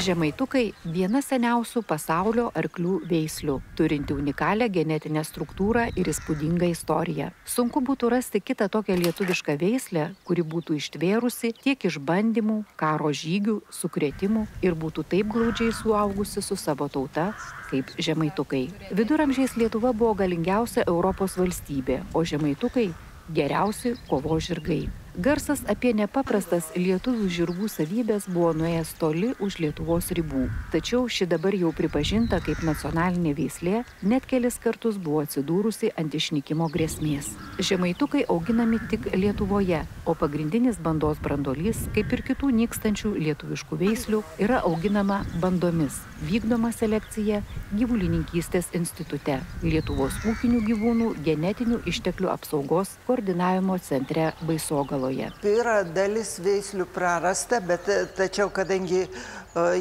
Žemaitukai – viena seniausių pasaulio arklių veislių, turinti unikalią genetinę struktūrą ir įspūdingą istoriją. Sunku būtų rasti kitą tokią lietuvišką veislę, kuri būtų ištvėrusi tiek išbandymų, karo žygių, sukrėtimų ir būtų taip glaudžiai suaugusi su savo tauta, kaip žemaitukai. Viduramžiais Lietuva buvo galingiausia Europos valstybė, o žemaitukai – geriausi kovos žirgai. Garsas apie nepaprastas lietuvių žirgų savybės buvo nuėjęs toli už Lietuvos ribų. Tačiau ši dabar jau pripažinta kaip nacionalinė veislė net kelis kartus buvo atsidūrusi ant išnykimo grėsmės. Žemaitukai auginami tik Lietuvoje, o pagrindinis bandos brandolys, kaip ir kitų nykstančių lietuviškų veislių, yra auginama bandomis. Vykdoma selekcija Gyvulininkystės institute, Lietuvos ūkinių gyvūnų genetinių išteklių apsaugos koordinavimo centre Baisogaloje. Yra dalis veislių prarasta, bet tačiau kadangi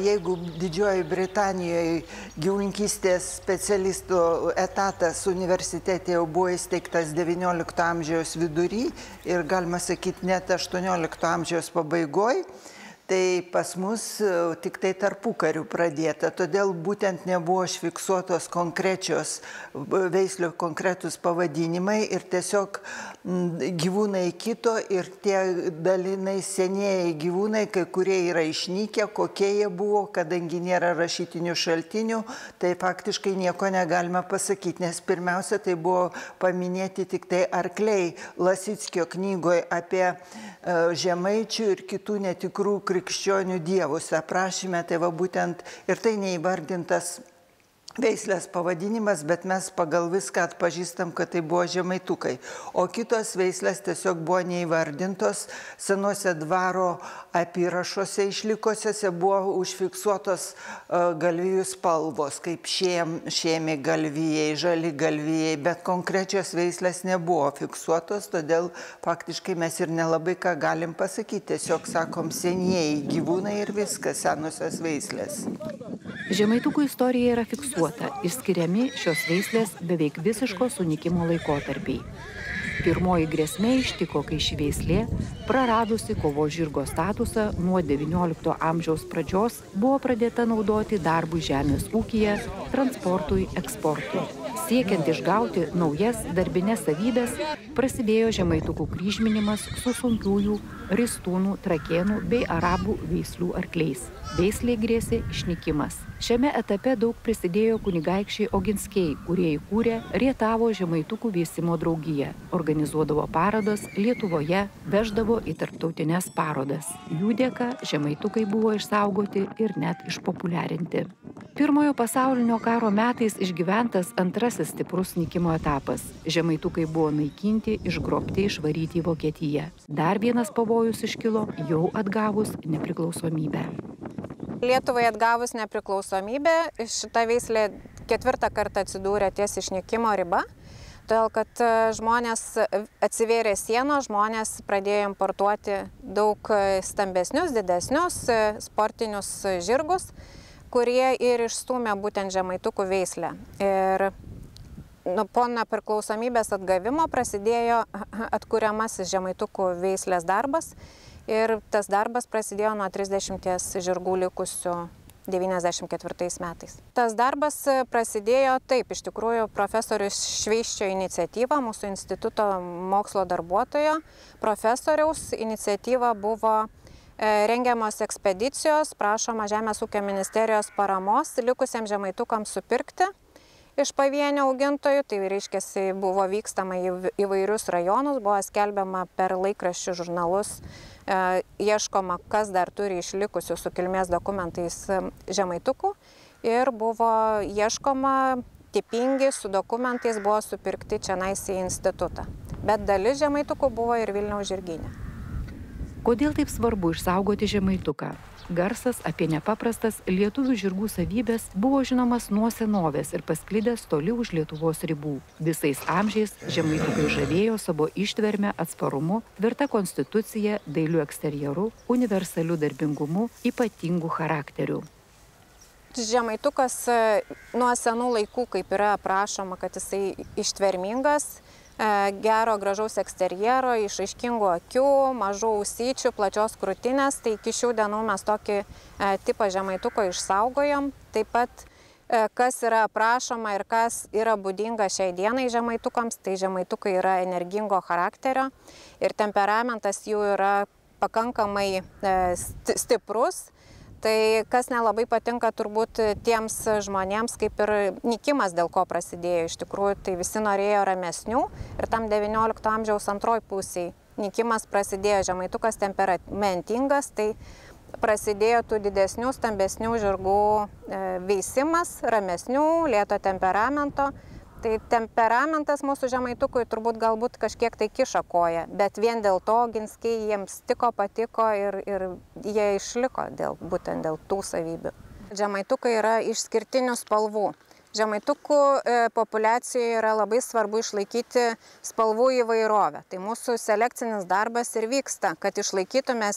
jeigu Didžiojoje Britanijoje gyvulininkystės specialistų etatas universitete jau buvo įsteigtas XIX amžiaus vidury ir galima sakyti net XVIII amžiaus pabaigoje, tai pas mus tik tai tarpukariu pradėta, todėl būtent nebuvo užfiksuotos konkrečios veislių konkretus pavadinimai ir tiesiog gyvūnai kito ir tie dalinai senieji gyvūnai, kai kurie yra išnykę, kokie jie buvo, kadangi nėra rašytinių šaltinių, tai faktiškai nieko negalima pasakyti, nes pirmiausia tai buvo paminėti tik tai arkliai Lasickio knygoje apie žemaičių ir kitų netikrų krikščionių dievus aprašyme, tai va būtent ir tai neįvardintas veislės pavadinimas, bet mes pagal viską atpažįstam, kad tai buvo žemaitukai. O kitos veislės tiesiog buvo neįvardintos, senuose dvaro apyrašuose išlikusiuose buvo užfiksuotos galvijų spalvos, kaip šėmi galvijai, žali galvijai, bet konkrečios veislės nebuvo fiksuotos, todėl faktiškai mes ir nelabai ką galim pasakyti, tiesiog sakom senieji gyvūnai ir viskas, senosios veislės. Žemaitukų istorija yra fiksuota, išskiriami šios veislės beveik visiško sunykimo laikotarpiai. Pirmoji grėsmė ištiko, kai ši veislė, praradusi kovos žirgo statusą nuo XIX amžiaus pradžios, buvo pradėta naudoti darbui žemės ūkyje, transportui, eksportui. Siekiant išgauti naujas darbines savybės, prasidėjo žemaitukų kryžminimas su sunkiųjų ristūnų, trakėnų bei arabų veislių arkliais. Veislei grėsė išnykimas. Šiame etape daug prisidėjo kunigaikščiai Oginskiai, kurie įkūrė Rietavo žemaitukų veisimo draugiją, organizuodavo parodas Lietuvoje, veždavo į tarptautines parodas. Jų dėka žemaitukai buvo išsaugoti ir net išpopuliarinti. Pirmojo pasaulinio karo metais išgyventas antrasis stiprus nykimo etapas. Žemaitukai buvo naikinti, išgrobti, išvaryti į Vokietiją. Dar vienas pavojus iškilo jau atgavus nepriklausomybę. Lietuvai atgavus nepriklausomybę, šita veislė 4. kartą atsidūrė ties išnykimo riba, todėl kad žmonės atsivėrė sienos, žmonės pradėjo importuoti daug stambesnius, didesnius sportinius žirgus, kurie ir išstūmė būtent žemaitukų veislę. Ir po nepriklausomybės atgavimo prasidėjo atkuriamasis žemaitukų veislės darbas. Ir tas darbas prasidėjo nuo 30 žirgų likusių 94 metais. Tas darbas prasidėjo taip, iš tikrųjų, profesorius Šveiščio iniciatyva, mūsų instituto mokslo darbuotojo, profesoriaus iniciatyva buvo rengiamos ekspedicijos, prašoma Žemės ūkio ministerijos paramos likusiems žemaitukams supirkti iš pavienių augintojų, tai reiškia, buvo vykstama į įvairius rajonus, buvo skelbiama per laikraščių žurnalus, ieškoma, kas dar turi išlikusių su kilmės dokumentais žemaitukų ir buvo ieškoma, tipingi su dokumentais buvo supirkti čionais į institutą. Bet dalis žemaitukų buvo ir Vilniaus žirgyne. Kodėl taip svarbu išsaugoti žemaituką? Garsas apie nepaprastas lietuvių žirgų savybės buvo žinomas nuo senovės ir pasklidęs toli už Lietuvos ribų. Visais amžiais žemaitukai žavėjo savo ištverme, atsparumu, tvirta konstitucija, dailiu eksterjeru, universaliu darbingumu, ypatingu charakteriu. Žemaitukas nuo senų laikų, kaip yra aprašoma, kad jisai ištvermingas, gero gražaus eksterjero, išraiškingų akių, mažų ausyčių, plačios krūtinės. Tai iki šių dienų mes tokį tipą žemaituko išsaugojom. Taip pat kas yra aprašoma ir kas yra būdinga šiai dienai žemaitukams, tai žemaitukai yra energingo charakterio ir temperamentas jų yra pakankamai stiprus. Tai kas nelabai patinka turbūt tiems žmonėms, kaip ir nykimas, dėl ko prasidėjo. Iš tikrųjų, tai visi norėjo ramesnių ir tam 19 amžiaus antroj pusėj nykimas prasidėjo. Žemaitukas temperamentingas, tai prasidėjo tų didesnių, stambesnių žirgų veisimas, ramesnių, lėto temperamento. Tai temperamentas mūsų žemaitukui turbūt galbūt kažkiek tai kiša koją, bet vien dėl to ginskiai jiems patiko ir jie išliko būtent dėl tų savybių. Žemaitukai yra iš skirtinių spalvų. Žemaitukų populiacijoje yra labai svarbu išlaikyti spalvų įvairovę. Tai mūsų selekcinis darbas ir vyksta, kad išlaikytume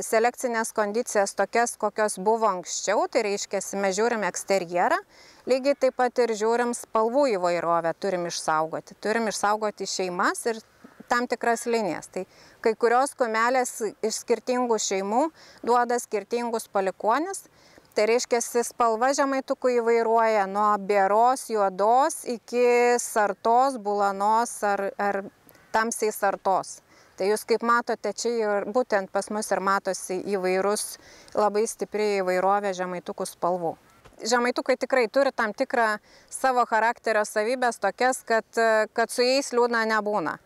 selekcinės kondicijas tokias, kokios buvo anksčiau. Tai reiškia, mes žiūrime eksterjerą. Lygiai taip pat ir žiūrim spalvų įvairovę, turim išsaugoti. Turim išsaugoti šeimas ir tam tikras linijas. Tai kai kurios kumelės iš skirtingų šeimų duoda skirtingus palikuonis. Tai reiškia, spalva žemaitukų įvairuoja nuo bėros, juodos iki sartos, bulanos ar tamsiai sartos. Tai jūs kaip matote, čia ir būtent pas mus ir matosi įvairus, labai stipri įvairovė žemaitukų spalvų. Žemaitukai tikrai turi tam tikrą savo charakterio savybės tokias, kad su jais liūdna nebūna.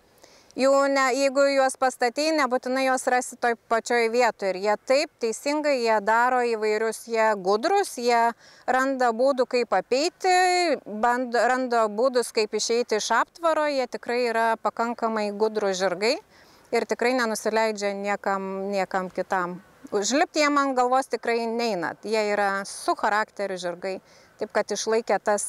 Jeigu juos pastatei, nebūtinai juos rasi toj pačioj vietoje. Ir jie taip teisingai, jie daro įvairius, jie gudrus, jie randa būdų, kaip apeiti, randa būdus, kaip išeiti iš aptvaro. Jie tikrai yra pakankamai gudrūs žirgai ir tikrai nenusileidžia niekam kitam. Užlipti jie man galvos tikrai neina. Jie yra su charakteriu žirgai, taip kad išlaikė tas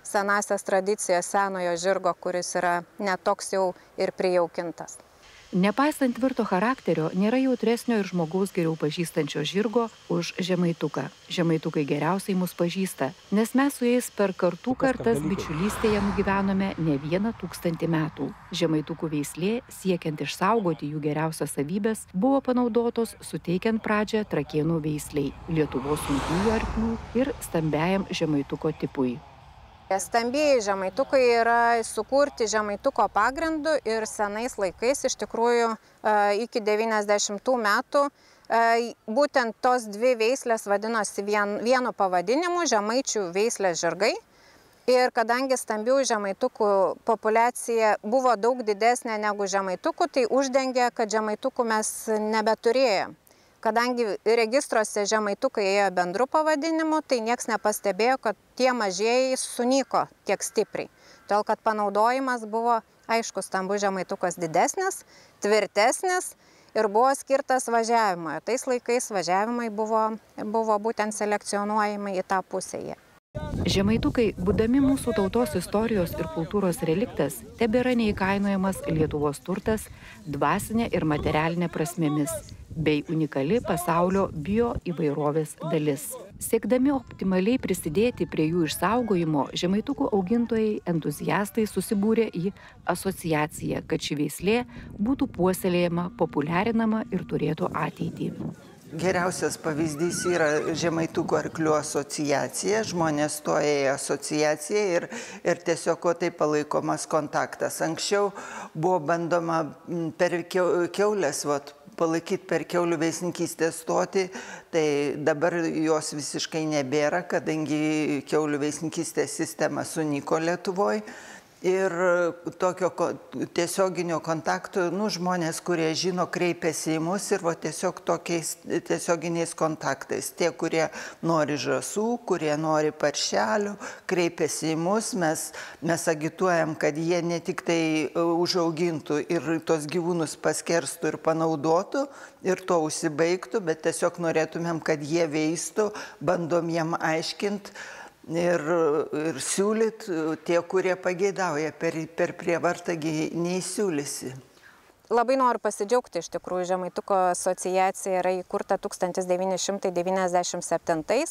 senasias tradicijas senojo žirgo, kuris yra netoks jau ir prijaukintas. Nepaisant tvirto charakterio, nėra jautresnio ir žmogaus geriau pažįstančio žirgo už žemaituką. Žemaitukai geriausiai mus pažįsta, nes mes su jais per kartų kartas bičiulystėje nugyvenome ne 1000 metų. Žemaitukų veislė, siekiant išsaugoti jų geriausias savybės, buvo panaudotos suteikiant pradžią Trakėnų veisliai, Lietuvos sunkiųjų arklių ir stambiajam žemaituko tipui. Stambieji žemaitukai yra sukurti žemaituko pagrindu ir senais laikais, iš tikrųjų iki 90 metų, būtent tos dvi veislės vadinosi vienu pavadinimu žemaičių veislės žirgai. Ir kadangi stambiųjų žemaitukų populiacija buvo daug didesnė negu žemaitukų, tai uždengė, kad žemaitukų mes nebeturėjome. Kadangi registruose žemaitukai ėjo bendru pavadinimu, tai nieks nepastebėjo, kad tie mažieji sunyko tiek stipriai. Todėl, kad panaudojimas buvo, aišku, stambus žemaitukas didesnis, tvirtesnis ir buvo skirtas važiavimui. Tais laikais važiavimai buvo būtent selekcionuojami į tą pusę. Žemaitukai, būdami mūsų tautos istorijos ir kultūros reliktas, tebėra neįkainojamas Lietuvos turtas dvasinė ir materialinė prasmėmis, bei unikali pasaulio bioįvairovės dalis. Siekdami optimaliai prisidėti prie jų išsaugojimo, žemaitukų augintojai entuziastai susibūrė į asociaciją, kad ši veislė būtų puoselėjama, populiarinama ir turėtų ateitį. Geriausias pavyzdys yra Žemaitukų arklių asociacija. Žmonės stoja į asociaciją ir tiesiog taip palaikomas kontaktas. Anksčiau buvo bandoma per kiaulės palaikyti per kiaulių veisininkystės stotį, tai dabar jos visiškai nebėra, kadangi kiaulių veisininkystės sistema sunyko Lietuvoje. Ir tokio tiesioginio kontakto, žmonės, kurie žino, kreipiasi į mus ir tiesiog tokiais tiesioginiais kontaktais. Tie, kurie nori žąsų, kurie nori paršelių, kreipiasi į mus. Mes agituojam, kad jie ne tik tai užaugintų ir tos gyvūnus paskerstų ir panaudotų ir to užsibaigtų, bet tiesiog norėtumėm, kad jie veistų, bandom jiem aiškinti. Ir siūlyt tie, kurie pageidauja, per prievartą neįsiūlysi. labai noriu pasidžiaugti iš tikrųjų. Žemaituko asociacija yra įkurta 1997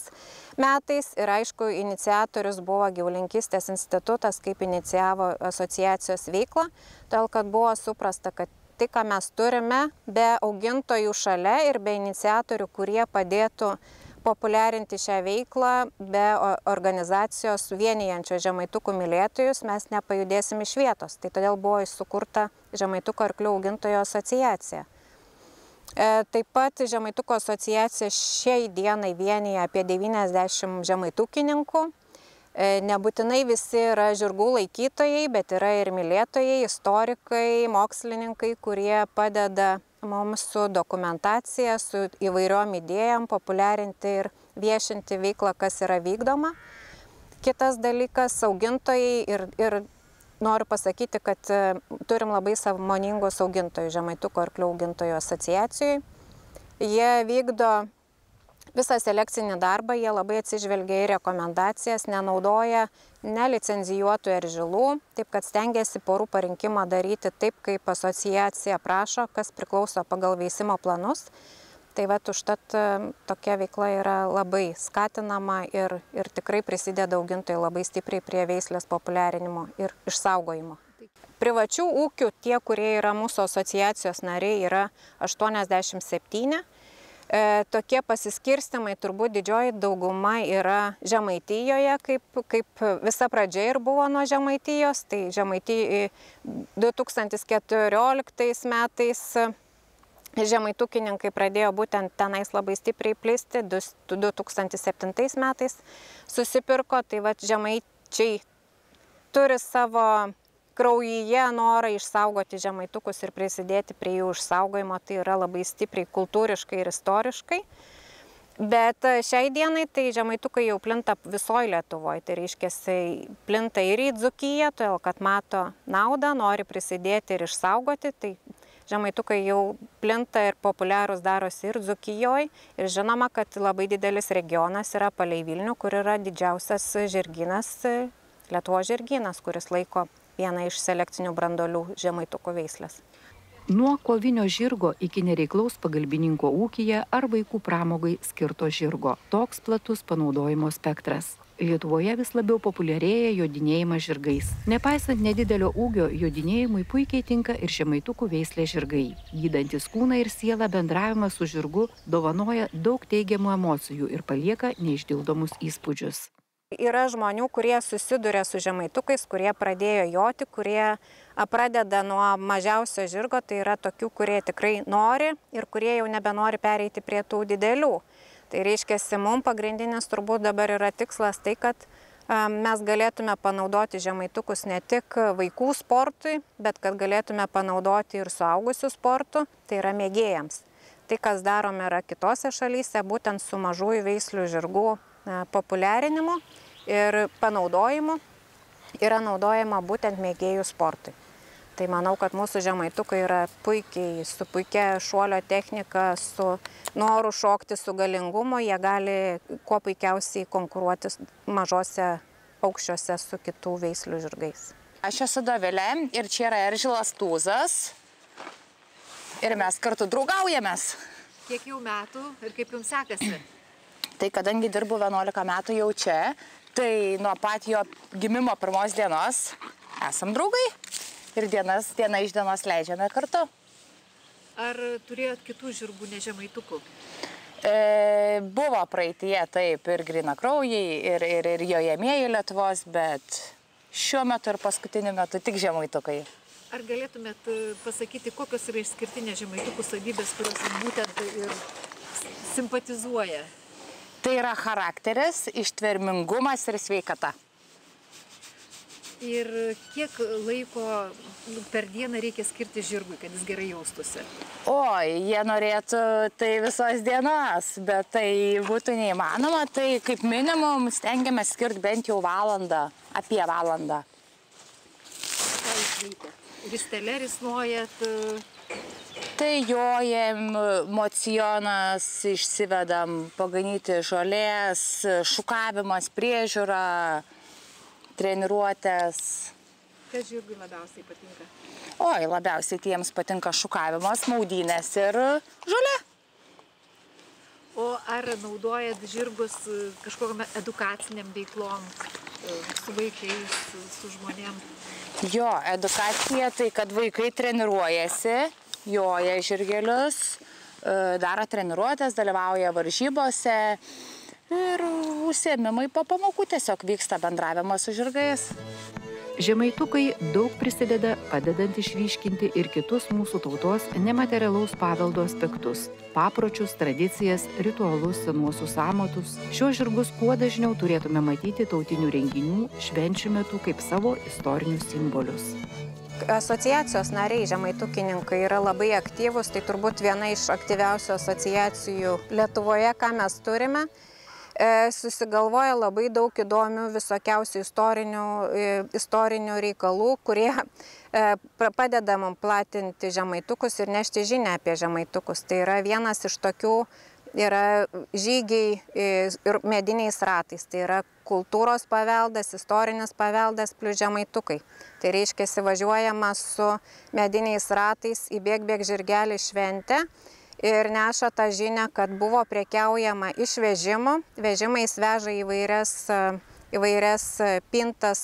metais ir aišku, iniciatorius buvo Gyvulininkystės institutas, kaip inicijavo asociacijos veiklą, todėl kad buvo suprasta, kad tai, ką mes turime, be augintojų šalia ir be iniciatorių, kurie padėtų populiarinti šią veiklą, be organizacijos vienijančio žemaitukų mylėtojus, mes nepajudėsim iš vietos. Tai todėl buvo sukurta Žemaituko arklių augintojų asociacija. Taip pat Žemaituko asociacija šiai dienai vienija apie 90 žemaitukininkų. Nebūtinai visi yra žirgų laikytojai, bet yra ir mylėtojai, istorikai, mokslininkai, kurie padeda mums su dokumentacija, su įvairiom idėjom populiarinti ir viešinti veiklą, kas yra vykdoma. Kitas dalykas, augintojai ir noriu pasakyti, kad turim labai sąmoningus augintojų, Žemaituko arklių augintojų asociacijai. Jie vykdo visą selekcinį darbą, jie labai atsižvelgia į rekomendacijas, nenaudoja nelicenzijuotų eržilų, taip kad stengiasi porų parinkimą daryti taip, kaip asociacija prašo, kas priklauso pagal veisimo planus. Tai užtat tokia veikla yra labai skatinama ir tikrai prisideda augintojai labai stipriai prie veislės populiarinimo ir išsaugojimo. Privačių ūkių, tie, kurie yra mūsų asociacijos nariai, yra 87. Tokie pasiskirstimai turbūt didžioji dauguma yra Žemaitijoje, kaip visa pradžia ir buvo nuo Žemaitijos. Tai Žemaitijoje 2014 metais žemaitukininkai pradėjo būtent tenais labai stipriai plisti, 2007 metais susipirko, tai žemaičiai turi savo kraujyje norą išsaugoti žemaitukus ir prisidėti prie jų išsaugojimo, tai yra labai stipriai kultūriškai ir istoriškai. Bet šiai dienai tai žemaitukai jau plinta visoje Lietuvoje, tai reiškia, plinta ir į Dzūkiją, todėl kad mato naudą, nori prisidėti ir išsaugoti, tai žemaitukai jau plinta ir populiarūs darosi ir Dzūkijoje. Ir žinoma, kad labai didelis regionas yra palei Vilnių, kur yra didžiausias žirgynas, Lietuvos žirgynas, kuris laiko vieną iš selekcinių branduolių žemaitukų veislės. Nuo kovinio žirgo iki nereiklaus pagalbininko ūkyje ar vaikų pramogai skirto žirgo. Toks platus panaudojimo spektras. Lietuvoje vis labiau populiarėja jodinėjimas žirgais. Nepaisant nedidelio ūgio, jodinėjimui puikiai tinka ir žemaitukų veislės žirgai. Gydantis kūną ir sielą bendravimas su žirgu dovanoja daug teigiamų emocijų ir palieka neišdildomus įspūdžius. Yra žmonių, kurie susiduria su žemaitukais, kurie pradėjo joti, kurie pradeda nuo mažiausio žirgo, tai yra tokių, kurie tikrai nori ir kurie jau nebenori pereiti prie tų didelių. Tai reiškia, mums pagrindinis turbūt dabar yra tikslas tai, kad mes galėtume panaudoti žemaitukus ne tik vaikų sportui, bet kad galėtume panaudoti ir suaugusių sportų, tai yra mėgėjams. Tai, kas darome yra kitose šalyse, būtent su mažųjų veislių žirgų populiarinimu ir panaudojimu yra naudojama būtent mėgėjų sportui. Tai manau, kad mūsų žemaitukai yra puikiai, su puikia šuolio technika, su noru šokti, su galingumu, jie gali kuo puikiausiai konkuruoti mažose paukščiuose su kitų veislių žirgais. Aš esu Dovilė ir čia yra Eržilas Tūzas ir mes kartu draugaujamės. Kiek jau metų ir kaip jums sekasi? Tai kadangi dirbu 11 metų jau čia, tai nuo pat jo gimimo pirmos dienos esam draugai ir diena iš dienos leidžiame kartu. Ar turėjot kitų žirgų nežemaitukų? Buvo praeityje taip ir grynakraujai, ir jojamieji Lietuvos, bet šiuo metu ir paskutiniu metu tik žemaitukai. Ar galėtumėt pasakyti, kokios yra išskirtinės žemaitukų savybės, kurios būtent ir simpatizuoja? Tai yra charakteris, ištvermingumas ir sveikata. Ir kiek laiko per dieną reikia skirti žirgui, kad jis gerai jaustųsi? Oi, jie norėtų tai visos dienos, bet tai būtų neįmanoma, tai kaip minimum stengiamės skirti bent jau valandą, apie valandą. Ką jūs veikia? Ristele risnuojat? Tai jojam, mocionas išsivedam, paganyti žolės, šukavimas, priežiūra, treniruotės. Kas žirgui labiausiai patinka? Oi, labiausiai tiems patinka šukavimas, maudynės ir žolė. O ar naudojat žirgus kažkokiam edukaciniam veiklom su vaikais, su žmonėm? Jo, edukacija tai, kad vaikai treniruojasi, joja žirgelius, daro treniruotės, dalyvauja varžybose ir užsiėmimai po pamokų tiesiog vyksta bendravimas su žirgais. Žemaitukai daug prisideda, padedant išryškinti ir kitus mūsų tautos nematerialaus paveldo aspektus – papročius, tradicijas, ritualus, senuosius amatus. Šios žirgus kuo dažniau turėtume matyti tautinių renginių, švenčių metu kaip savo istorinius simbolius. Asociacijos nariai žemaitukininkai yra labai aktyvus, tai turbūt viena iš aktyviausių asociacijų Lietuvoje, ką mes turime. Susigalvoja labai daug įdomių visokiausių istorinių reikalų, kurie padeda mums platinti žemaitukus ir nešti žinią apie žemaitukus. Tai yra vienas iš tokių yra žygiai ir mediniais ratais. Tai yra kultūros paveldas, istorinis paveldas plus žemaitukai. Tai reiškia, važiuojama su mediniais ratais į bėg žirgelį šventę. Ir neša tą žinią, kad buvo prekiaujama iš vežimų. Vežimais veža įvairias pintas,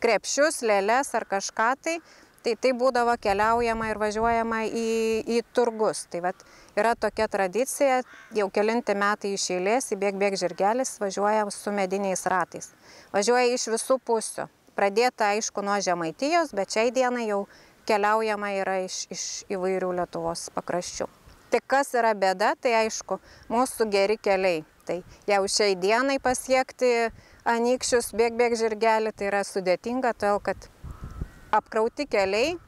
krepšius, lėles ar kažką tai. Tai būdavo keliaujama ir važiuojama į turgus. Tai vat, yra tokia tradicija, jau kelinti metai iš eilės į bėg žirgelis važiuoja su mediniais ratais. Važiuoja iš visų pusių. Pradėta aišku nuo Žemaitijos, bet šiai dienai jau keliaujama yra iš įvairių Lietuvos pakraščių. Tai kas yra bėda, tai aišku, mūsų geri keliai. Tai jau šiai dienai pasiekti Anykščius bėg žirgelį, tai yra sudėtinga, todėl kad apkrauti keliai,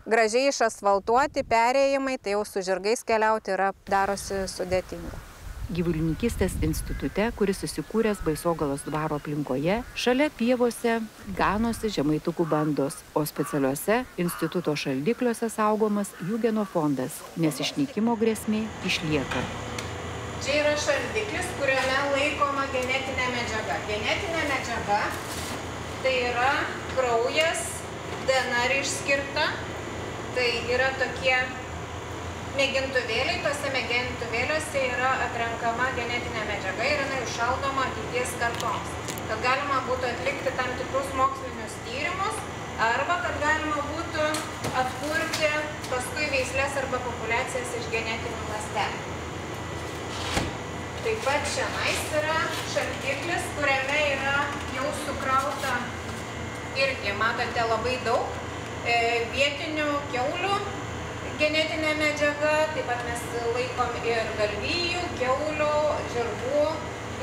gražiai išasfaltuoti perėjimai, tai jau su žirgais keliauti darosi sudėtinga. Gyvulininkystės institute, kuris įsikūręs Baisogalos dvaro aplinkoje, šalia pievose ganosi žemaitukų bandos, o specialiuose instituto šaldikliuose saugomas jų genofondas, nes išnykimo grėsmė išlieka. Čia yra šaldiklis, kuriame laikoma genetinė medžiaga. Genetinė medžiaga tai yra kraujas, DNR išskirta, tai yra tokie mėgintuvėliai, tose mėgintuvėliuose yra atrenkama genetinė medžiaga ir jinai užšaldoma ateities kartoms. Kad galima būtų atlikti tam tikrus mokslinius tyrimus arba kad galima būtų atkurti paskui veislės arba populiacijas iš genetinių ląstelių. Taip pat šiandien yra šaldiklis, kuriame yra jau sukrauta irgi, matote, labai daug vietinių kiaulių genetinė medžiaga, taip pat mes laikom ir galvijų, kiaulių, žirgų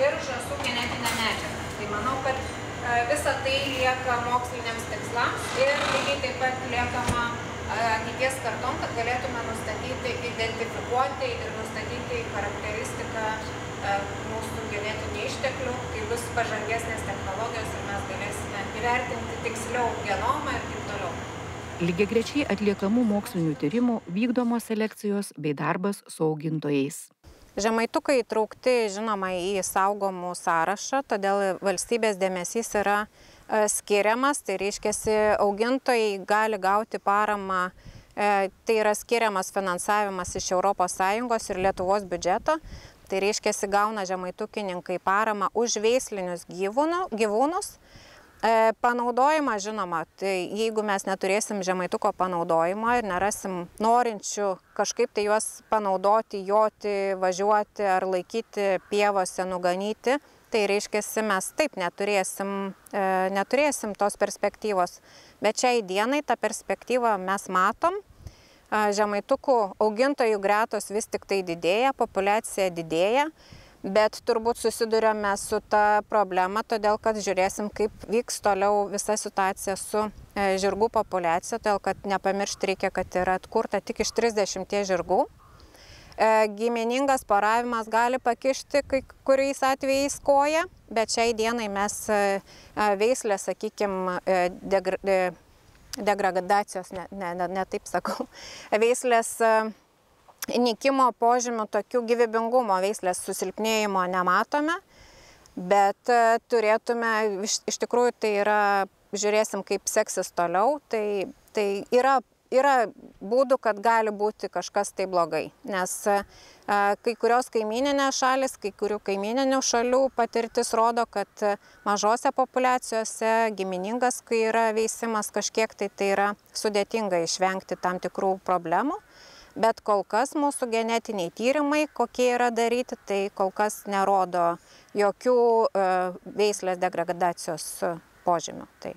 ir žąsų genetinę medžiagą. Tai manau, kad visa tai lieka moksliniams tikslams ir lygiai taip pat liekama ateities kartom, kad galėtume nustatyti, identifikuoti ir nustatyti charakteristiką mūsų genetinių išteklių, kai bus pažangesnės technologijos ir mes galėsime įvertinti tiksliau genomą ir taip toliau. Lygiagrečiai atliekamų mokslinių tyrimų, vykdomos selekcijos bei darbas su augintojais. Žemaitukai įtraukti, žinoma, į saugomų sąrašą, todėl valstybės dėmesys yra skiriamas, tai reiškia, augintojai gali gauti paramą, tai yra skiriamas finansavimas iš ES ir Lietuvos biudžeto, tai reiškia, gauna žemaitukininkai paramą už veislinius gyvūnus. Panaudojimą, žinoma, tai jeigu mes neturėsim žemaituko panaudojimo ir nerasim norinčių kažkaip tai juos panaudoti, joti, važiuoti ar laikyti pievose, nuganyti, tai reiškia, mes taip neturėsim tos perspektyvos. Bet šiai dienai tą perspektyvą mes matom. Žemaitukų augintojų gretos vis tik tai didėja, populiacija didėja. Bet turbūt susidurėme su ta problema, todėl kad žiūrėsim, kaip vyks toliau visa situacija su žirgų populiacija, todėl kad nepamiršti reikia, kad yra atkurta tik iš 30 žirgų. Giminingas poravimas gali pakišti kai kuriais atvejais koją, bet šiai dienai mes veislę, sakykime, degradacijos, ne taip sakau, veislės nykimo požymių, tokių gyvybingumo veislės susilpnėjimo nematome, bet turėtume, iš tikrųjų tai yra, žiūrėsim kaip seksis toliau, tai yra yra būdų, kad gali būti kažkas tai blogai, nes kai kurios kaimininės šalis, kai kurių kaimininių šalių patirtis rodo, kad mažose populiacijose giminingas, kai yra veisimas kažkiek, tai yra sudėtinga išvengti tam tikrų problemų, bet kol kas mūsų genetiniai tyrimai, kokie yra daryti, tai kol kas nerodo jokių veislės degradacijos požymių. Tai.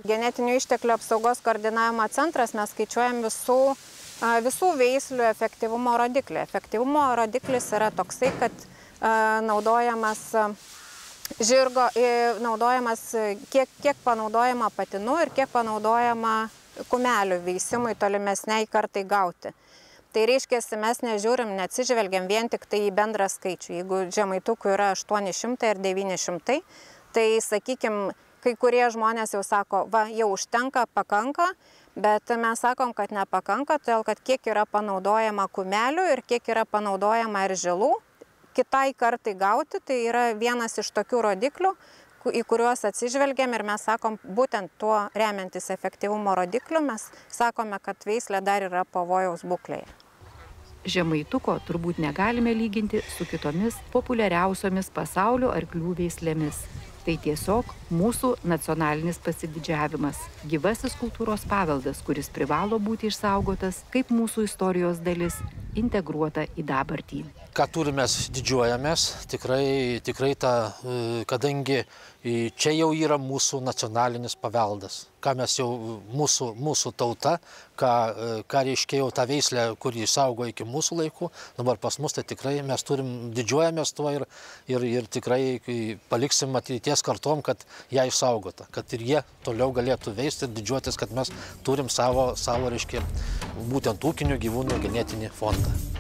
Genetinių išteklių apsaugos koordinavimo centras mes skaičiuojam visų veislių efektyvumo rodiklį. Efektyvumo rodiklis yra toksai, kad naudojamas žirgo, kiek panaudojama patinų ir kiek panaudojama kumelių veisimui tolimesniai kartai gauti. Tai reiškia, mes neatsižvelgiam vien tik tai į bendrą skaičių. Jeigu žemaitukų yra 800 ir 900, tai, sakykime, kai kurie žmonės jau sako, va, jau užtenka, pakanka, bet mes sakom, kad nepakanka, todėl kad kiek yra panaudojama kumelių ir kiek yra panaudojama ir žilų, kitai kartai gauti, tai yra vienas iš tokių rodiklių, į kuriuos atsižvelgiam ir mes sakom, būtent tuo remiantis efektyvumo rodikliu, mes sakome, kad veislė dar yra pavojaus būklėje. Žemaituko turbūt negalime lyginti su kitomis populiariausiomis pasaulio arklių veislėmis. Tai tiesiog mūsų nacionalinis pasididžiavimas, gyvasis kultūros paveldas, kuris privalo būti išsaugotas kaip mūsų istorijos dalis, integruota į dabartį. Ką turime, didžiuojamės, tikrai kadangi čia jau yra mūsų nacionalinis paveldas, ką mes jau mūsų tauta, ką reiškia jau tą veislę, kurį išsaugo iki mūsų laikų, dabar pas mus tai tikrai mes didžiuojamės tuo ir tikrai paliksim ateities kartom, kad ją išsaugota, kad ir jie toliau galėtų veisti ir didžiuotis, kad mes turim savo reiškia, būtent ūkinių gyvūnų genetinį fondą.